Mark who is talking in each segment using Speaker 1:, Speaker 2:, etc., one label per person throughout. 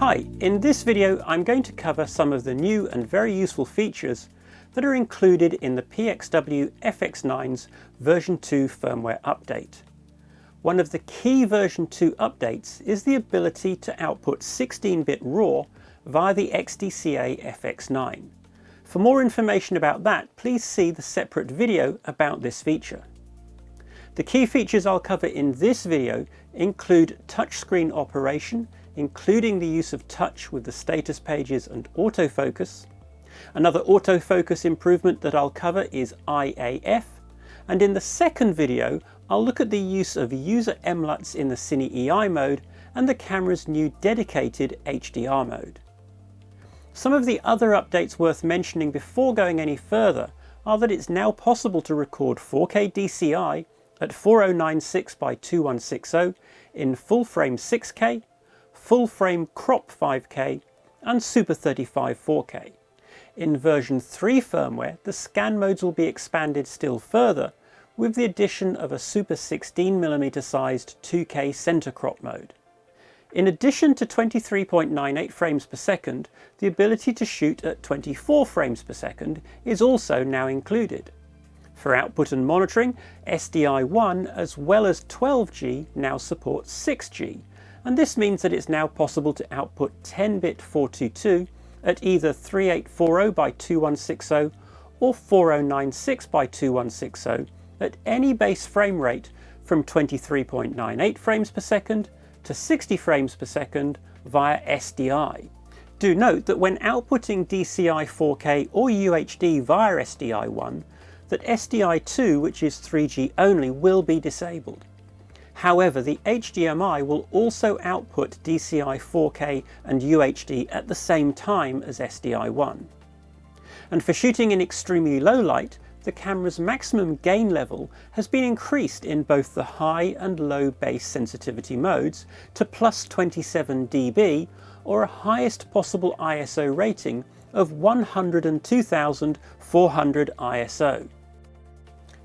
Speaker 1: Hi, in this video I'm going to cover some of the new and very useful features that are included in the PXW FX9's version 2 firmware update. One of the key version 2 updates is the ability to output 16-bit RAW via the XDCA FX9. For more information about that, please see the separate video about this feature. The key features I'll cover in this video include touchscreen operation, including the use of touch with the status pages and autofocus. Another autofocus improvement that I'll cover is IAF, and in the second video I'll look at the use of user MLUTs in the Cine EI mode and the camera's new dedicated HDR mode. Some of the other updates worth mentioning before going any further are that it's now possible to record 4K DCI at 4096 by 2160 in full frame 6K, full frame crop 5K and Super 35 4K. In version 3 firmware, the scan modes will be expanded still further with the addition of a Super 16mm sized 2K center crop mode. In addition to 23.98 frames per second, the ability to shoot at 24 frames per second is also now included. For output and monitoring, SDI1 as well as 12G now supports 6G, and this means that it's now possible to output 10-bit 422 at either 3840 by 2160 or 4096 by 2160 at any base frame rate from 23.98 frames per second to 60 frames per second via SDI. Do note that when outputting DCI 4K or UHD via SDI1, that SDI2, which is 3G only, will be disabled. However, the HDMI will also output DCI 4K and UHD at the same time as SDI1. And for shooting in extremely low light, the camera's maximum gain level has been increased in both the high and low base sensitivity modes to plus 27 dB or a highest possible ISO rating of 102,400 ISO.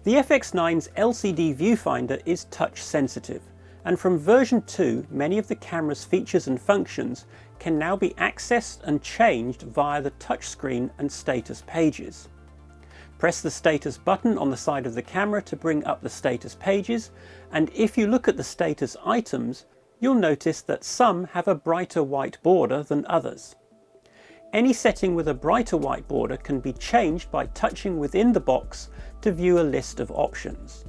Speaker 1: The FX9's LCD viewfinder is touch sensitive, and from version 2 many of the camera's features and functions can now be accessed and changed via the touchscreen and status pages. Press the status button on the side of the camera to bring up the status pages, and if you look at the status items, you'll notice that some have a brighter white border than others. Any setting with a brighter white border can be changed by touching within the box to view a list of options.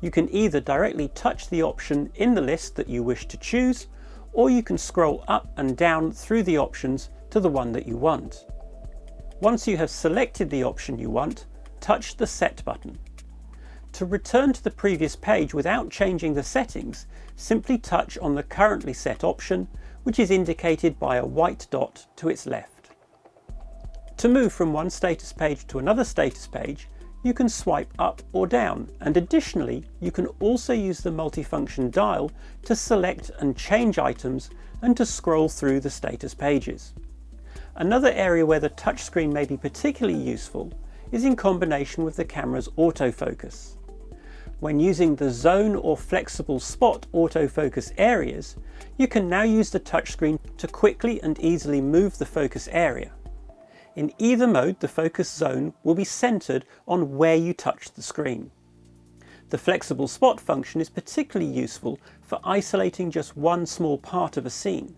Speaker 1: You can either directly touch the option in the list that you wish to choose, or you can scroll up and down through the options to the one that you want. Once you have selected the option you want, touch the Set button. To return to the previous page without changing the settings, simply touch on the currently set option, which is indicated by a white dot to its left. To move from one status page to another status page, you can swipe up or down, and additionally you can also use the multifunction dial to select and change items and to scroll through the status pages. Another area where the touchscreen may be particularly useful is in combination with the camera's autofocus. When using the zone or flexible spot autofocus areas, you can now use the touchscreen to quickly and easily move the focus area. In either mode, the focus zone will be centered on where you touch the screen. The flexible spot function is particularly useful for isolating just one small part of a scene.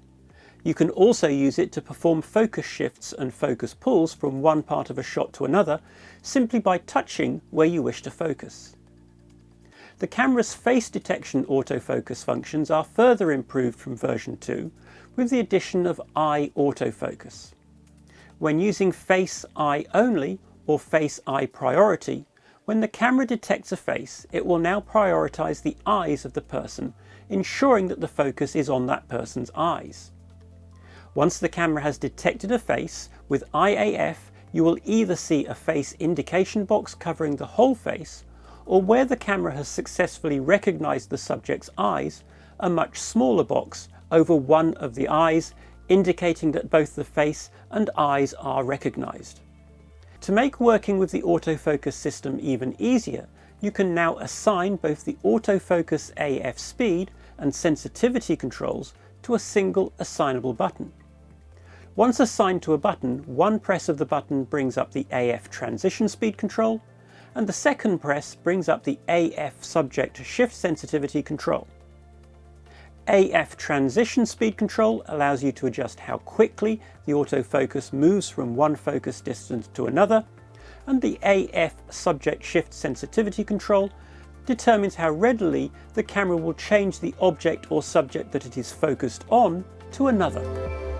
Speaker 1: You can also use it to perform focus shifts and focus pulls from one part of a shot to another simply by touching where you wish to focus. The camera's face detection autofocus functions are further improved from version 2 with the addition of eye autofocus. When using face eye only or face eye priority, when the camera detects a face, it will now prioritize the eyes of the person, ensuring that the focus is on that person's eyes. Once the camera has detected a face, with IAF you will either see a face indication box covering the whole face, or where the camera has successfully recognized the subject's eyes, a much smaller box over one of the eyes, indicating that both the face and eyes are recognized. To make working with the autofocus system even easier, you can now assign both the autofocus AF speed and sensitivity controls to a single assignable button. Once assigned to a button, one press of the button brings up the AF transition speed control, and the second press brings up the AF subject shift sensitivity control. AF transition speed control allows you to adjust how quickly the autofocus moves from one focus distance to another, and the AF subject shift sensitivity control determines how readily the camera will change the object or subject that it is focused on to another.